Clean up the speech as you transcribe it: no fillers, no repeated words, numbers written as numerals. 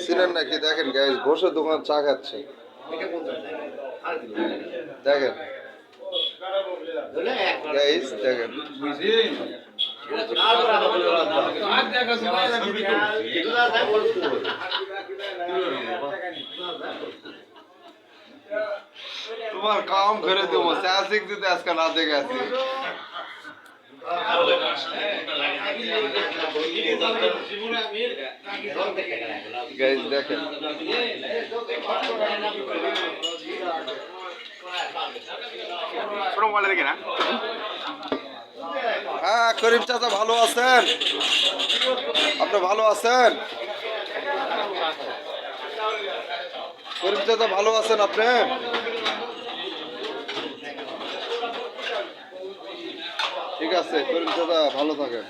চিনেন নাকি? দেখেন গাইস, বসে দোকান চা খাচ্ছে। দেখেন গাইস, দেখেন তোমার কাম করে দেবো, চা শিখ দিতে আজকে না দেখে আছি। গাইস দেখেন, হ্যাঁ করিম চাচা ভালো আছেন? আপনি ভালো আছেন? করিম চাচা ভালো আছেন আপনি? ঠিক আছে করিম চাচা, ভালো থাকেন।